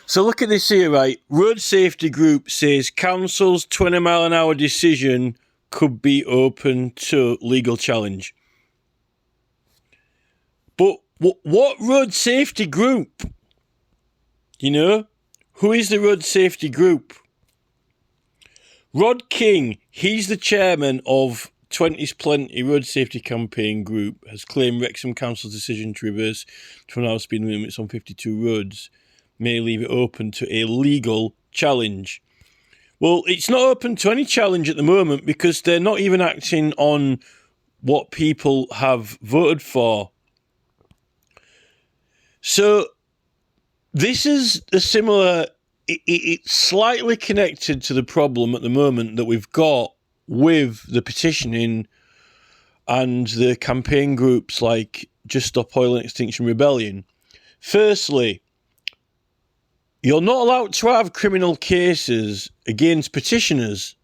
So look at this here, right? Road Safety Group says council's 20-mile-an-hour decision could be open to legal challenge. But what Road Safety Group? You know? Who is the Road Safety Group? Rod King, he's the chairman of 20's Plenty Road Safety Campaign Group, has claimed Wrexham Council's decision to reverse 12-hour speed limits on 52 roads may leave it open to a legal challenge. Well, it's not open to any challenge at the moment because they're not even acting on what people have voted for. So this is a similar, it's slightly connected to the problem at the moment that we've got with the petitioning and the campaign groups like Just Stop Oil and Extinction Rebellion. Firstly, you're not allowed to have criminal cases against petitioners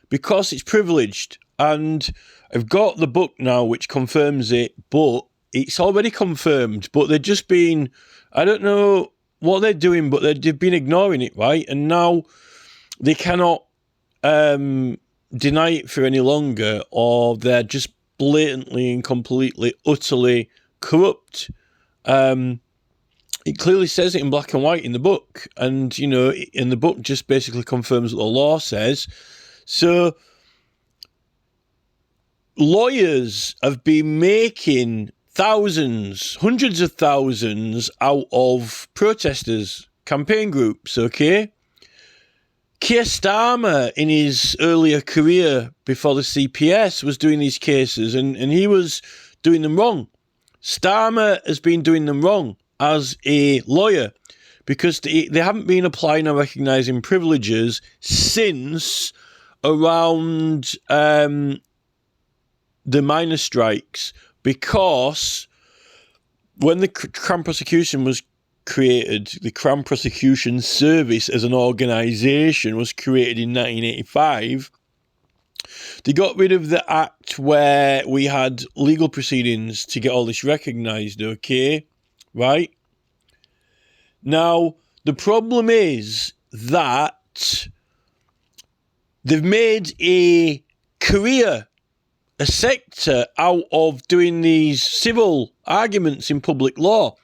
because it's privileged. And I've got the book now which confirms it, but it's already confirmed. But they're just been, I don't know what they're doing, but they've been ignoring it, right? And now they cannot deny it for any longer, or they're just blatantly and completely, utterly corrupt. It clearly says it in black and white in the book. And, you know, in the book just basically confirms what the law says. So lawyers have been making thousands, hundreds of thousands out of protesters, campaign groups, okay? Keir Starmer, in his earlier career before the CPS, was doing these cases and he was doing them wrong. Starmer has been doing them wrong as a lawyer because they haven't been applying or recognising privileges since around the miners' strikes, because when the Crown Prosecution was created, the Crown Prosecution Service as an organisation was created in 1985. They got rid of the act where we had legal proceedings to get all this recognised, okay? Right? Now, the problem is that they've made a career, a sector out of doing these civil arguments in public law.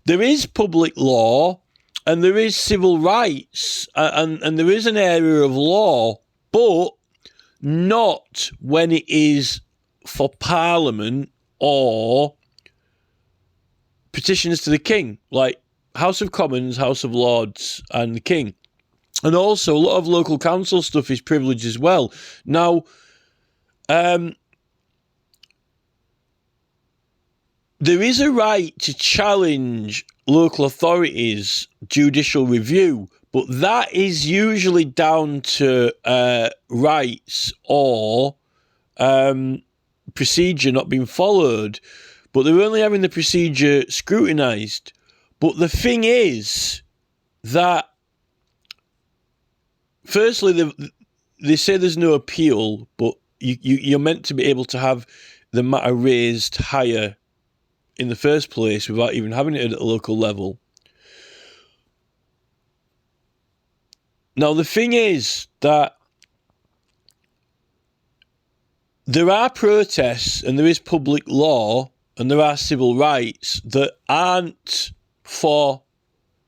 There is public law and there is civil rights and there is an area of law, but not when it is for Parliament or petitions to the King, like House of Commons, House of Lords and the King. And also a lot of local council stuff is privileged as well. Now, there is a right to challenge local authorities' judicial review, but that is usually down to rights or procedure not being followed. But they're only having the procedure scrutinised. But the thing is that, firstly, they say there's no appeal, but you're meant to be able to have the matter raised higher in the first place without even having it at a local level. Now, the thing is that there are protests and there is public law and there are civil rights that aren't for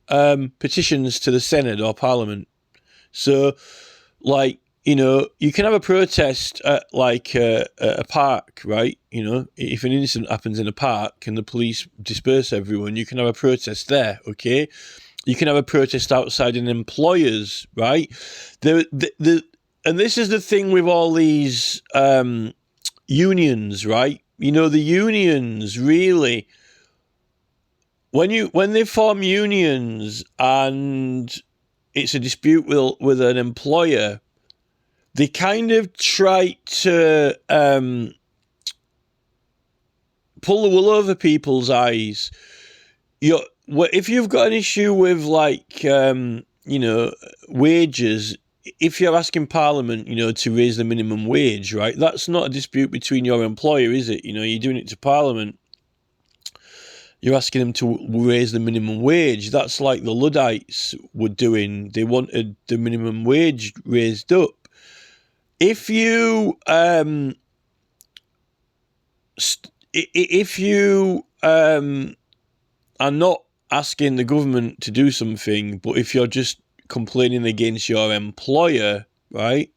petitions to the Senedd or Parliament. So, like, you know, you can have a protest at, like, a park, right? You know, if an incident happens in a park and the police disperse everyone, you can have a protest there, okay? You can have a protest outside an employer's, right? And this is the thing with all these unions, right? You know, the unions really, when they form unions and it's a dispute with an employer, they kind of try to pull the wool over people's eyes. If you've got an issue with, like, you know, wages, if you're asking Parliament, you know, to raise the minimum wage, right, that's not a dispute between your employer, is it? You know, you're doing it to Parliament. you're asking them to raise the minimum wage. That's like the Luddites were doing. They wanted the minimum wage raised up. If you are not asking the government to do something, but if you're just complaining against your employer, right,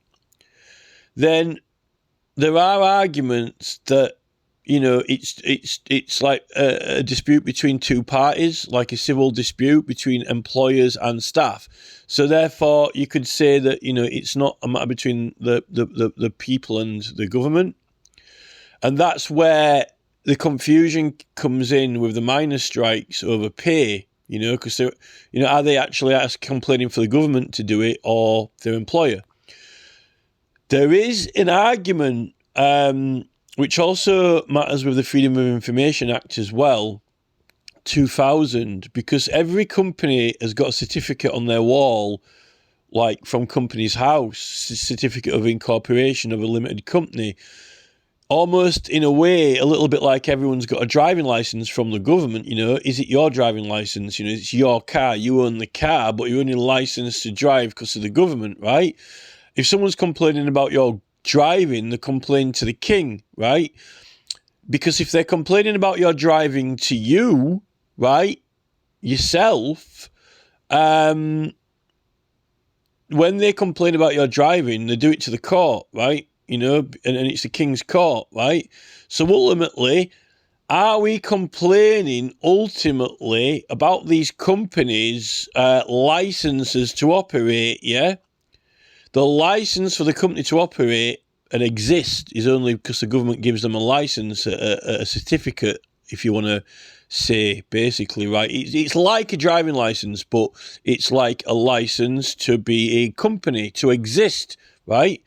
then there are arguments that, you know, it's like a dispute between two parties, like a civil dispute between employers and staff. So therefore, you could say that, you know, it's not a matter between the people and the government. And that's where the confusion comes in with the miners' strikes over pay, you know, because they're, you know, are they actually complaining for the government to do it or their employer? There is an argument, which also matters with the Freedom of Information Act as well, 2000, because every company has got a certificate on their wall, like from Companies House, certificate of incorporation of a limited company. Almost in a way, a little bit like everyone's got a driving license from the government, you know. Is it your driving license? You know, it's your car, you own the car, but you're only licensed to drive because of the government, right? If someone's complaining about your driving, they complain to the king, right? Because if they're complaining about your driving to you, right, yourself, when they complain about your driving, they do it to the court, right? You know, and it's the king's court, right? So ultimately, are we complaining ultimately about these companies' licenses to operate, yeah? The license for the company to operate and exist is only because the government gives them a license, a certificate, if you want to say, basically, right? It's like a driving license, but it's like a license to be a company, to exist, right?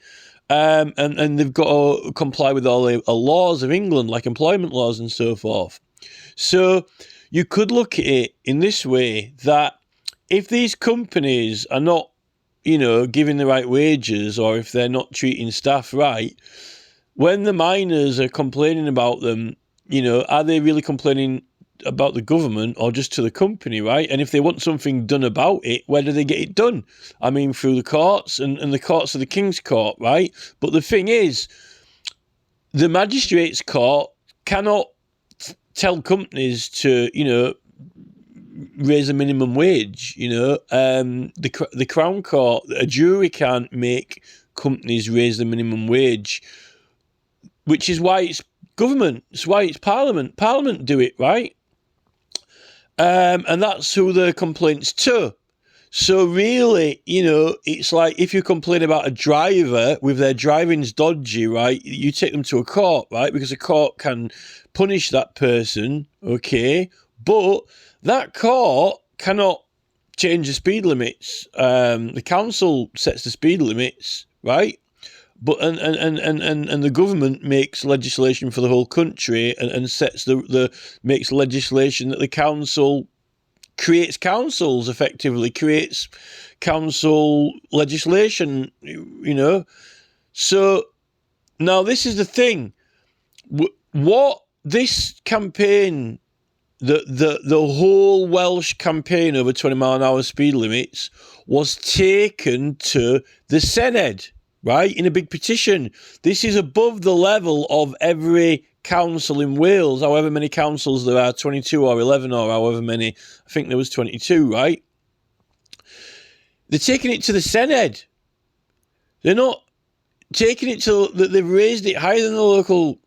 And they've got to comply with all the laws of England, like employment laws and so forth. So you could look at it in this way, that if these companies are not, you know, giving the right wages, or if they're not treating staff right, when the miners are complaining about them, you know, are they really complaining about the government or just to the company, right? And if they want something done about it, where do they get it done? I mean, through the courts, and the courts are the King's Court, right? But the thing is, the Magistrates' Court cannot tell companies to, you know, raise a minimum wage, you know. The Crown Court, a jury can't make companies raise the minimum wage, which is why it's government, it's why it's Parliament. Parliament do it, right? And that's who the complaint's to. So really, you know, it's like if you complain about a driver with their driving's dodgy, right, you take them to a court, right, because a court can punish that person, okay, but that court cannot change the speed limits. The council sets the speed limits, right? But and the government makes legislation for the whole country, and sets makes legislation that the council creates councils, effectively creates council legislation, you know. So now this is the thing. What this campaign, the whole Welsh campaign over 20 mile an hour speed limits, was taken to the Senedd, right, in a big petition. This is above the level of every council in Wales, however many councils there are, 22 or 11 or however many. I think there was 22, right? They're taking it to the Senedd. They're not taking it to, they've raised it higher than the local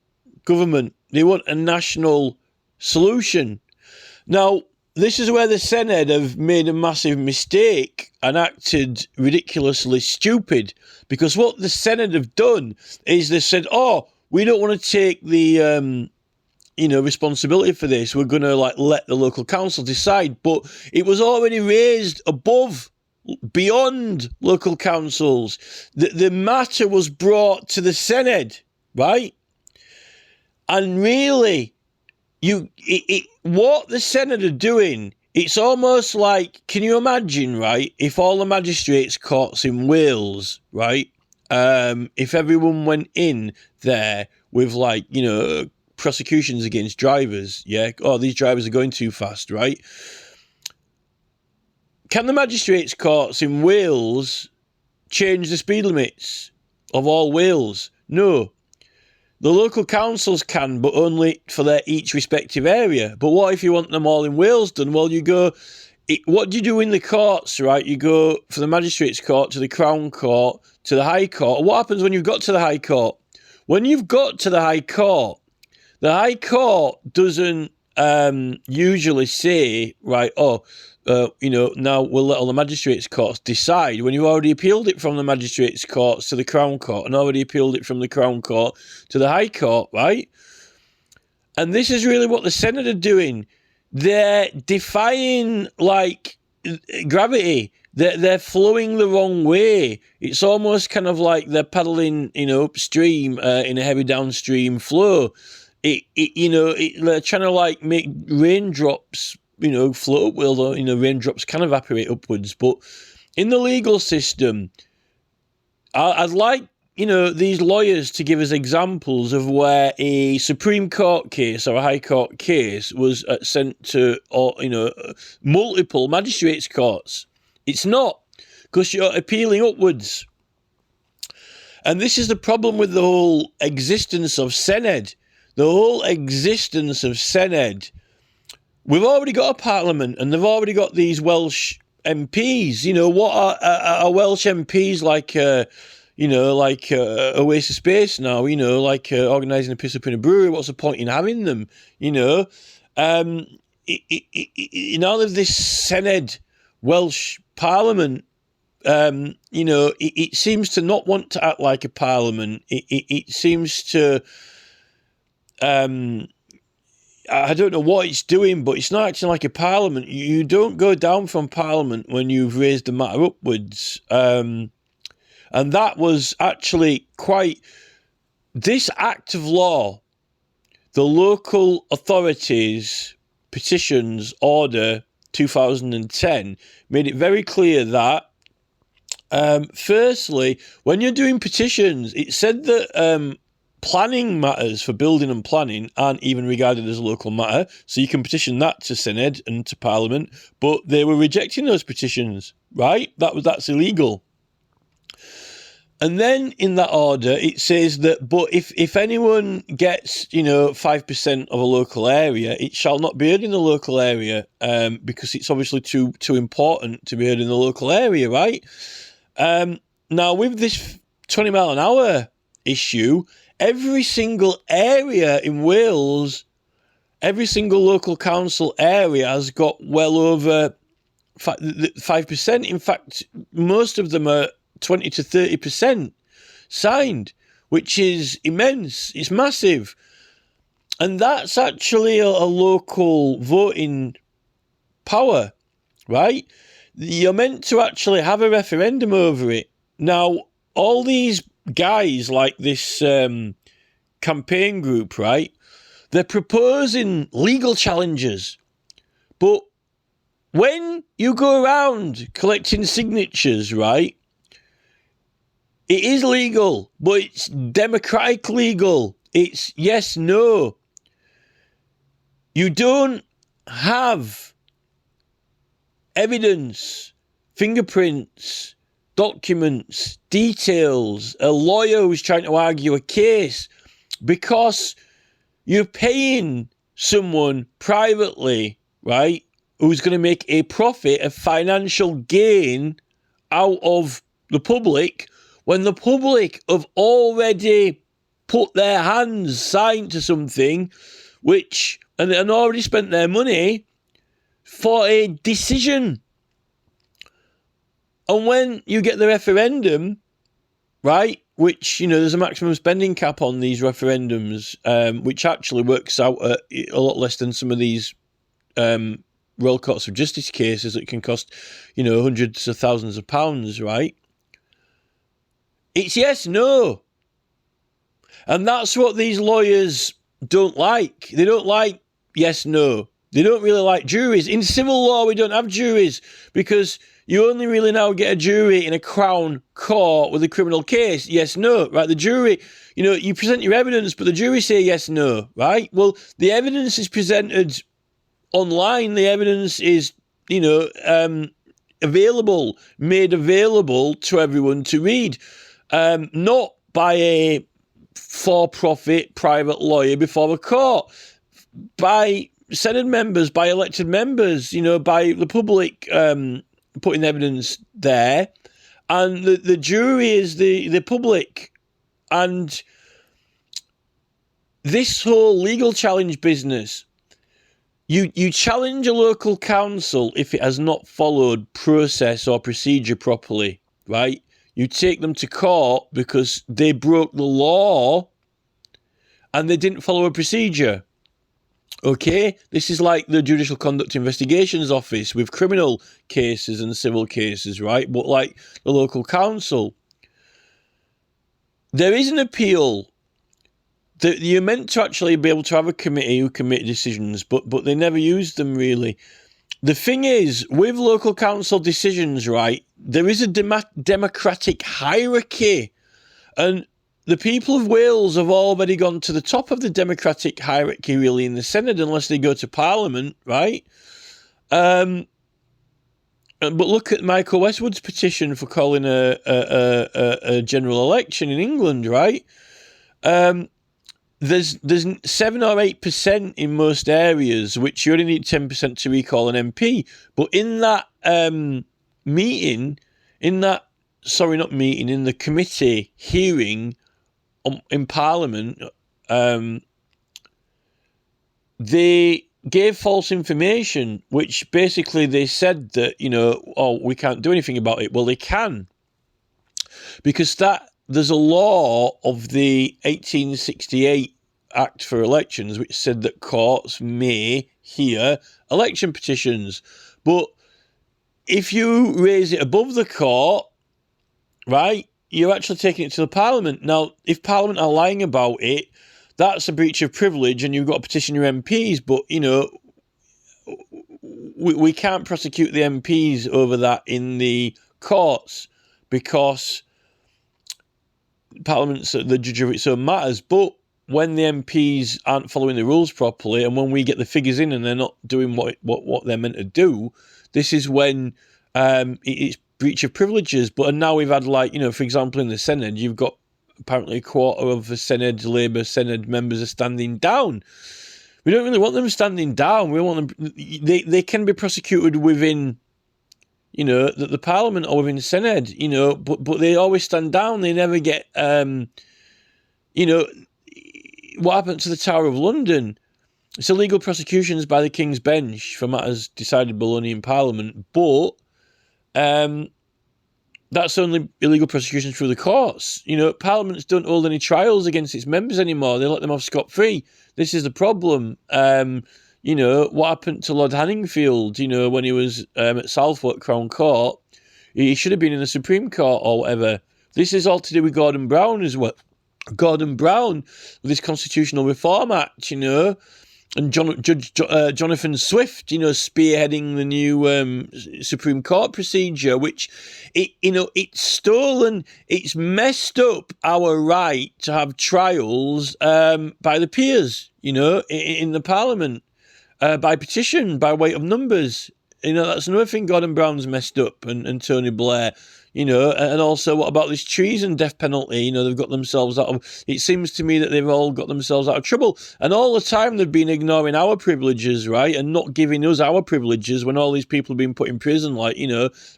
government. They want a national solution. Now, this is where the Senedd have made a massive mistake and acted ridiculously stupid, because what the Senedd have done is they said, oh, we don't want to take the, you know, responsibility for this. We're going to let the local council decide. But it was already raised above, beyond local councils. The matter was brought to the Senedd, right? And really, what the Senedd are doing, it's almost like, can you imagine, right, if all the magistrates' courts in Wales, right, if everyone went in there with, like, you know, prosecutions against drivers, yeah? Oh, these drivers are going too fast, right? Can the magistrates' courts in Wales change the speed limits of all Wales? No. The local councils can, but only for their each respective area. But what if you want them all in Wales done? Well, you go... What do you do in the courts, right? You go from the magistrates' court to the Crown Court to the High Court. What happens when you've got to the High Court? When you've got to the High Court doesn't usually say, right, now we'll let all the magistrates' courts decide, when you've already appealed it from the magistrates' courts to the Crown Court and already appealed it from the Crown Court to the High Court, right? And this is really what the Senedd are doing. They're defying, gravity. They're flowing the wrong way. It's almost kind of like they're paddling, upstream in a heavy downstream flow. They're trying to make raindrops, float up. Well, raindrops can evaporate upwards. But in the legal system, I'd like these lawyers to give us examples of where a Supreme Court case or a High Court case was sent to, multiple magistrates' courts. It's not, because you're appealing upwards. And this is the problem with the whole existence of Senedd. The whole existence of Senedd. We've already got a parliament, and they've already got these Welsh MPs. What are Welsh MPs like... a waste of space now, organising a piss up in a brewery. What's the point in having them, now there's this Senedd Welsh Parliament, it seems to not want to act like a parliament. It seems to, I don't know what it's doing, but it's not acting like a parliament. You don't go down from parliament when you've raised the matter upwards. And that was actually this act of law, the Local Authorities Petitions Order 2010, made it very clear that, firstly, when you're doing petitions, it said that planning matters for building and planning aren't even regarded as a local matter, so you can petition that to Senedd and to Parliament, but they were rejecting those petitions, right? That's illegal. And then in that order, it says that, but if anyone gets, 5% of a local area, it shall not be heard in the local area, because it's obviously too important to be heard in the local area, right? Now, with this 20 mile an hour issue, every single area in Wales, every single local council area has got well over 5%. In fact, most of them are 20 to 30% signed, which is immense. It's massive. And that's actually a local voting power, right? You're meant to actually have a referendum over it. Now, all these guys like this campaign group, right? They're proposing legal challenges. But when you go around collecting signatures, right? It is legal, but it's democratic legal. It's yes, no. You don't have evidence, fingerprints, documents, details, a lawyer who's trying to argue a case because you're paying someone privately, right, who's going to make a profit, a financial gain out of the public, when the public have already put their hands, signed to something, and already spent their money for a decision. And when you get the referendum, right, which, there's a maximum spending cap on these referendums, which actually works out at a lot less than some of these Royal Courts of Justice cases that can cost, hundreds of thousands of pounds, right? It's yes, no. And that's what these lawyers don't like. They don't like yes, no. They don't really like juries. In civil law, we don't have juries because you only really now get a jury in a Crown court with a criminal case. Yes, no, right? The jury, you present your evidence, but the jury say yes, no, right? Well, the evidence is presented online. The evidence is, available, made available to everyone to read, not by a for-profit private lawyer before the court, by Senedd members, by elected members, by the public putting evidence there, and the jury is the public. And this whole legal challenge business, you challenge a local council if it has not followed process or procedure properly, right? You take them to court because they broke the law and they didn't follow a procedure. Okay, this is like the Judicial Conduct Investigations Office with criminal cases and civil cases, right? But like the local council, there is an appeal. You're meant to actually be able to have a committee who can make decisions, but they never use them really. The thing is, with local council decisions, right, there is a democratic hierarchy, and the people of Wales have already gone to the top of the democratic hierarchy, really, in the Senedd, unless they go to Parliament, right? But look at Michael Westwood's petition for calling a general election in England, right? There's 7 or 8% in most areas, which you only need 10% to recall an MP. But in that in the committee hearing in Parliament, they gave false information, which basically they said that, we can't do anything about it. Well, they can, because there's a law of the 1868 Act for Elections which said that courts may hear election petitions. But if you raise it above the court, right, you're actually taking it to the Parliament. Now, if Parliament are lying about it, that's a breach of privilege and you've got to petition your MPs. But, we can't prosecute the MPs over that in the courts because Parliament's the judge of its own matters. But when the MPs aren't following the rules properly, and when we get the figures in and they're not doing what they're meant to do, this is when it's breach of privileges. But now we've had, for example, in the Senedd, you've got apparently a quarter of the Senedd, Labour Senedd members are standing down. We don't really want them standing down. We want them. They can be prosecuted within, the Parliament or within Senedd, but they always stand down. They never get, what happened to the Tower of London? It's illegal prosecutions by the King's Bench for matters decided below in Parliament, but that's only illegal prosecutions through the courts. Parliaments don't hold any trials against its members anymore. They let them off scot-free. This is the problem. What happened to Lord Hanningfield, when he was at Southwark Crown Court? He should have been in the Supreme Court or whatever. This is all to do with Gordon Brown as well. Gordon Brown with his Constitutional Reform Act, and Judge Jonathan Swift, spearheading the new Supreme Court procedure, which it's stolen, it's messed up our right to have trials by the peers, in the Parliament, by petition, by weight of numbers. That's another thing Gordon Brown's messed up, and Tony Blair. And also, what about this treason death penalty? They've got themselves out of... It seems to me that they've all got themselves out of trouble. And all the time they've been ignoring our privileges, right? And not giving us our privileges when all these people have been put in prison, like,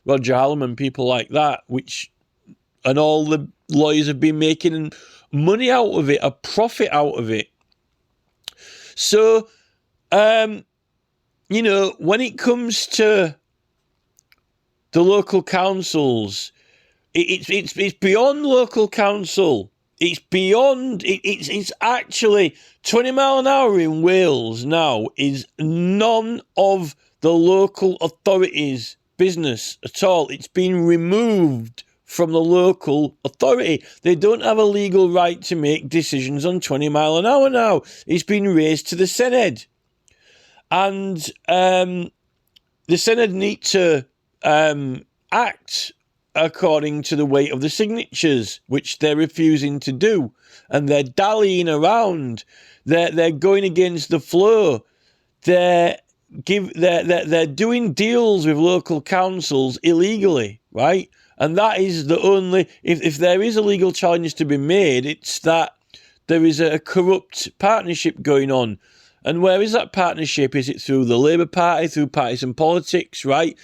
Roger Hallam, people like that, and all the lawyers have been making money out of it, a profit out of it. So, when it comes to the local councils, it's beyond local council. It's beyond. It's actually 20 mile an hour in Wales now is none of the local authorities' business at all. It's been removed from the local authority. They don't have a legal right to make decisions on 20 mile an hour now. It's been raised to the Senedd. And the Senedd need to act according to the weight of the signatures, which they're refusing to do. And they're dallying around. They're going against the flow. They're doing deals with local councils illegally, right? And that is the only, if there is a legal challenge to be made, it's that there is a corrupt partnership going on. And where is that partnership? Is it through the Labour Party, through partisan politics, right?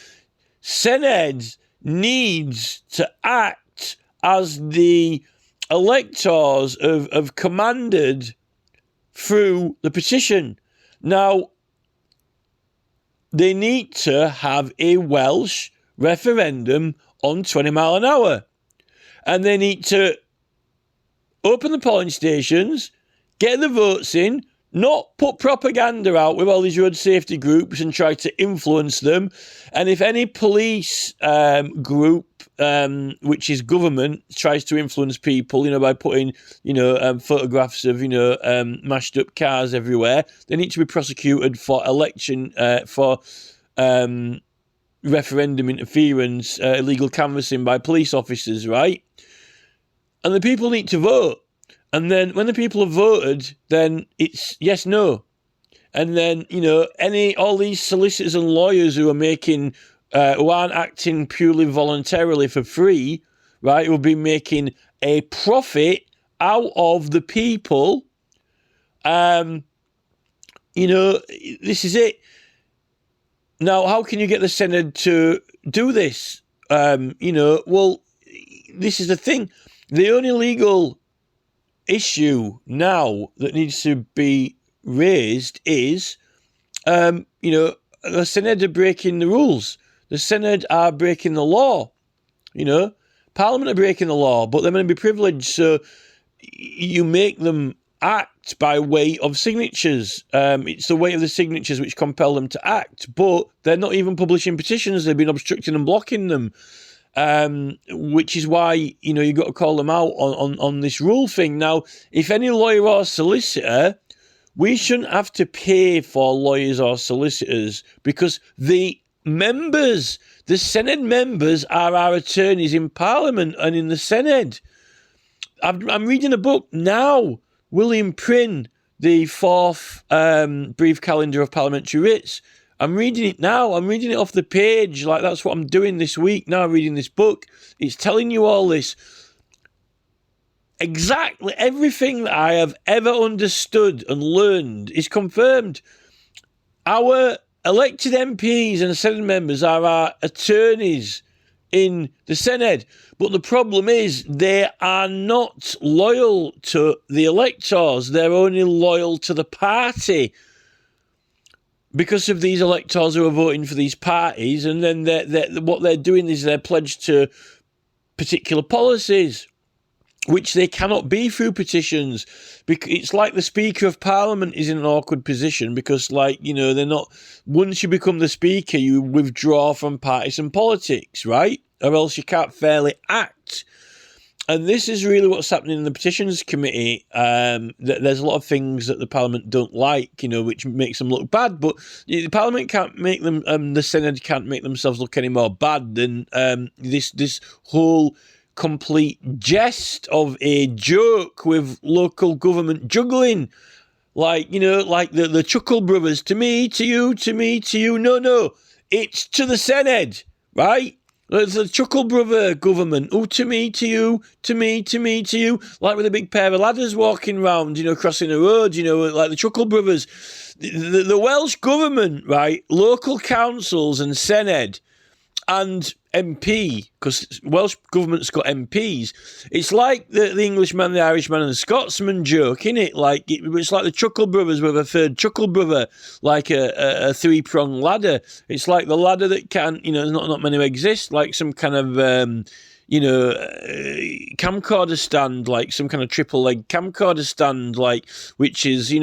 Senedd needs to act as the electors have commanded through the petition. Now, they need to have a Welsh referendum on 20 mile an hour. And they need to open the polling stations, get the votes in, not put propaganda out with all these road safety groups and try to influence them. And if any police group, which is government, tries to influence people, by putting, photographs of, mashed up cars everywhere, they need to be prosecuted for referendum interference, illegal canvassing by police officers, right? And the people need to vote. And then when the people have voted, then it's yes, no. And then, all these solicitors and lawyers who are who aren't acting purely voluntarily for free, right, will be making a profit out of the people. This is it. Now, how can you get the Senedd to do this? Well, this is the thing. The only legal issue now that needs to be raised is, the Senedd are breaking the rules. The Senedd are breaking the law. Parliament are breaking the law, but they're going to be privileged, so you make them act by way of signatures. It's the weight of the signatures which compel them to act, but they're not even publishing petitions. They've been obstructing and blocking them. Which is why, you got to call them out on this rule thing. Now, if any lawyer or solicitor, we shouldn't have to pay for lawyers or solicitors because the Senedd members are our attorneys in Parliament and in the Senedd. I'm reading a book now, William Prynne, the fourth brief calendar of parliamentary writs. I'm reading it now. I'm reading it off the page. Like, that's what I'm doing this week now, reading this book. It's telling you all this. Exactly everything that I have ever understood and learned is confirmed. Our elected MPs and Senedd members are our attorneys in the Senedd. But the problem is they are not loyal to the electors. They're only loyal to the party. Because of these electors who are voting for these parties, and then what they're doing is they're pledged to particular policies, which they cannot be through petitions. Because it's like the Speaker of Parliament is in an awkward position because, they're not. Once you become the Speaker, you withdraw from partisan politics, right? Or else you can't fairly act. And this is really what's happening in the Petitions Committee. There's a lot of things that the Parliament don't like, which makes them look bad. But the Parliament can't make them, the Senedd can't make themselves look any more bad than this whole complete jest of a joke with local government juggling. Like the Chuckle Brothers, to me, to you, to me, to you. No, it's to the Senedd, right? It's a Chuckle Brother government. Oh, to me, to you, to me, to me, to you. Like with a big pair of ladders walking round, crossing the road, like the Chuckle Brothers. The Welsh government, right, local councils and Senedd and MP, because Welsh government's got MPs. It's like the Englishman, the Irishman and the Scotsman joke, isn't it? It's like the Chuckle Brothers with a third Chuckle Brother, like a three-pronged ladder. It's like the ladder that can't, there's not many exist, like some kind of, camcorder stand, like some kind of triple-leg camcorder stand, which is,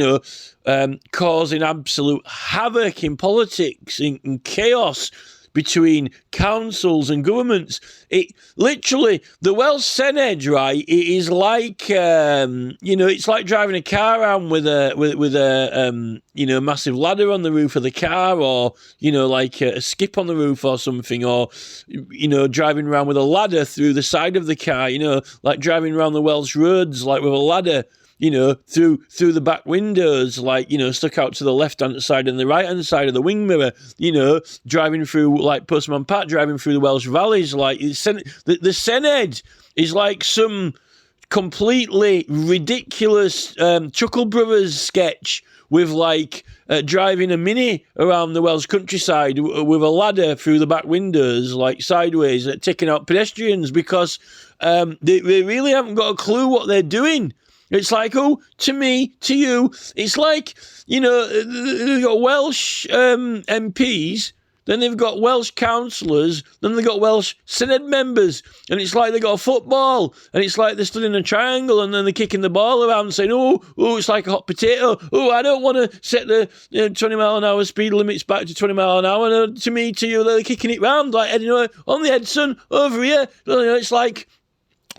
causing absolute havoc in politics, in chaos, between councils and governments. It literally, the Welsh Senedd, right? It is like it's like driving a car around with a massive ladder on the roof of the car, or like a skip on the roof or something, or driving around with a ladder through the side of the car. Like driving around the Welsh roads, like with a ladder. Through the back windows, like, stuck out to the left-hand side and the right-hand side of the wing mirror, driving through, like Postman Pat, driving through the Welsh valleys, like, the Senedd is like some completely ridiculous Chuckle Brothers sketch with, like, driving a Mini around the Welsh countryside with a ladder through the back windows, like, sideways, taking out pedestrians, because they really haven't got a clue what they're doing. It's like, to me, to you. It's like, they've got Welsh MPs, then they've got Welsh councillors, then they've got Welsh Senedd members, and it's like they've got a football, and it's like they're stood in a triangle, and then they're kicking the ball around and saying, it's like a hot potato. I don't want to set the 20 mile an hour speed limits back to 20 mile an hour. And, to me, to you, they're kicking it round, like, on the head, son, over here. It's like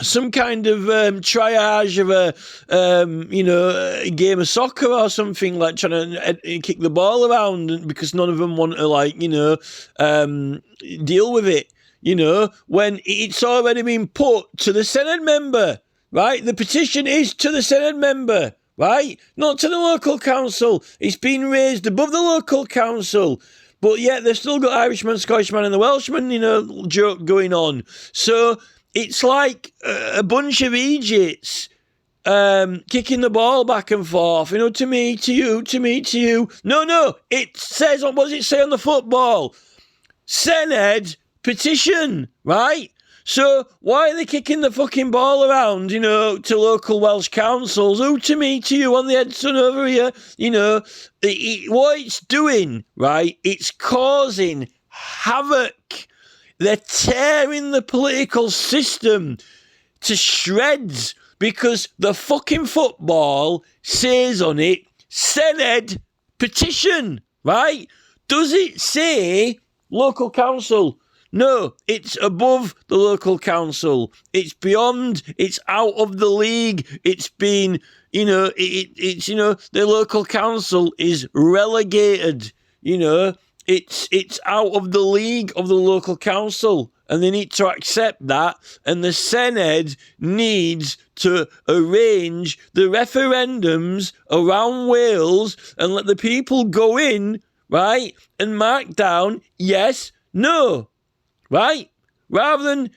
some kind of triage of a game of soccer or something, like trying to kick the ball around, because none of them want to deal with it, when it's already been put to the Senedd member, right? The petition is to the Senedd member, right? Not to the local council. It's been raised above the local council. But yet they've still got Irishman, Scottishman and the Welshman, joke going on. So it's like a bunch of Egypts kicking the ball back and forth, to me, to you, to me, to you. No, it says, what does it say on the football? Senedd petition, right? So why are they kicking the fucking ball around, to local Welsh councils? To me, to you, on the head, son, over here. What it's doing, right, it's causing havoc. They're tearing the political system to shreds, because the fucking football says on it, Senedd petition, right? Does it say local council? No, it's above the local council. It's beyond, it's out of the league. It's been, the local council is relegated, It's out of the league of the local council, and they need to accept that, and the Senedd needs to arrange the referendums around Wales and let the people go in, right, and mark down yes, no, right, rather than,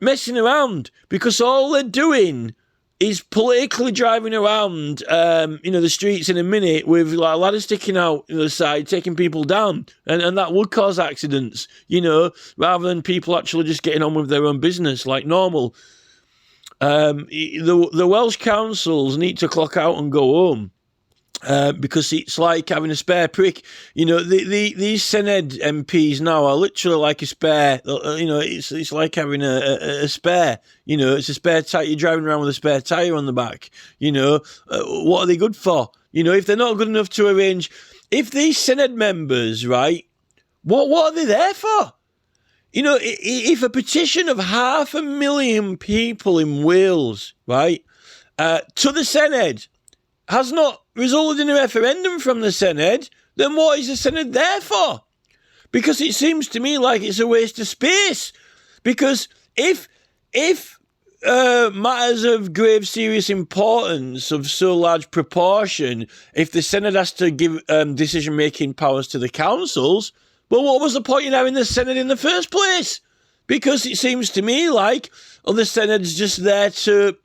messing around, because all they're doing is politically driving around, the streets in a minute with like ladders sticking out the side, taking people down, and that would cause accidents, rather than people actually just getting on with their own business like normal. The Welsh councils need to clock out and go home. Because it's like having a spare prick. These Senedd MPs now are literally like a spare, it's like having a spare, it's a spare tyre. You're driving around with a spare tyre on the back, what are they good for? If they're not good enough to arrange, if these Senedd members, right, what are they there for? If a petition of 500,000 people in Wales, right, to the Senedd has not resulted in a referendum from the Senedd, then what is the Senedd there for? Because it seems to me like it's a waste of space. Because if matters of grave, serious importance, of so large proportion, if the Senedd has to give decision-making powers to the councils, well, what was the point in having the Senedd in the first place? Because it seems to me like the Senedd's just there to,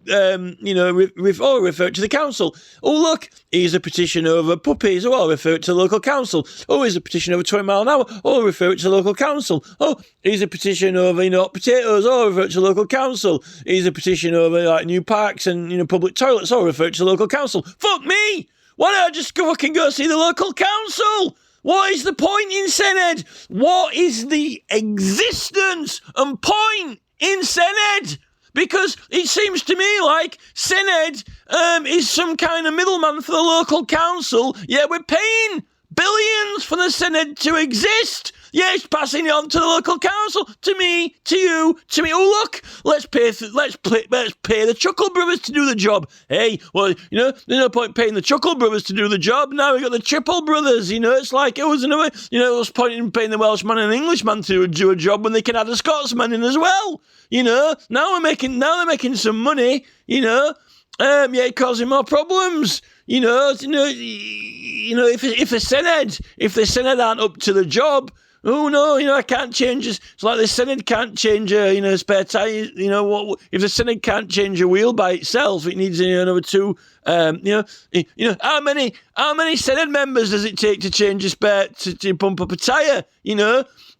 refer it to the council. Oh, look, here's a petition over puppies. Oh, I'll refer it to the local council. Oh, here's a petition over 20 mile an hour. Oh, I'll refer it to the local council. Oh, here's a petition over, hot potatoes. Oh, I'll refer it to the local council. Here's a petition over, like, new parks and, public toilets. Oh, I'll refer it to the local council. Fuck me! Why don't I just fucking go see the local council? What is the point in Senedd? What is the existence and point in Senedd? Because it seems to me like Senedd is some kind of middleman for the local council. Yeah, we're paying billions for the Senedd to exist. Yes, passing it on to the local council, to me, to you, to me. Oh look, let's pay the Chuckle Brothers to do the job. Hey, well, there's no point paying the Chuckle Brothers to do the job. Now we got the Triple Brothers. It's like it was another. What's the point in paying the Welshman and Englishman to do a job when they can add a Scotsman in as well? Now they're making some money. Causing more problems. If the Senedd aren't up to the job. Oh no, I can't change this. It's like the Senedd can't change a spare tire. What if the Senedd can't change a wheel by itself? It needs another two. How many Senedd members does it take to change a spare to pump up a tire?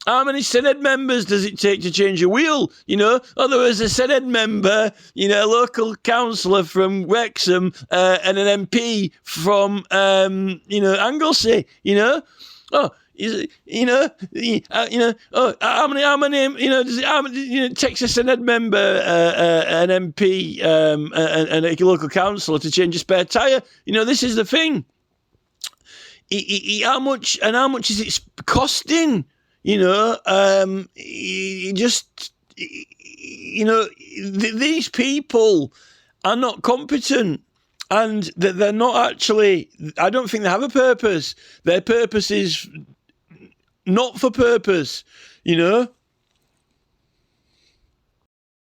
How many Senedd members does it take to change a wheel? There was a Senedd member, a local councillor from Wrexham, and an MP from Anglesey. How many, it takes a Senedd member, an MP, and a local councillor to change a spare tyre. This is the thing. How much is it costing? These people are not competent. And they're not actually, I don't think they have a purpose. Their purpose is not for purpose,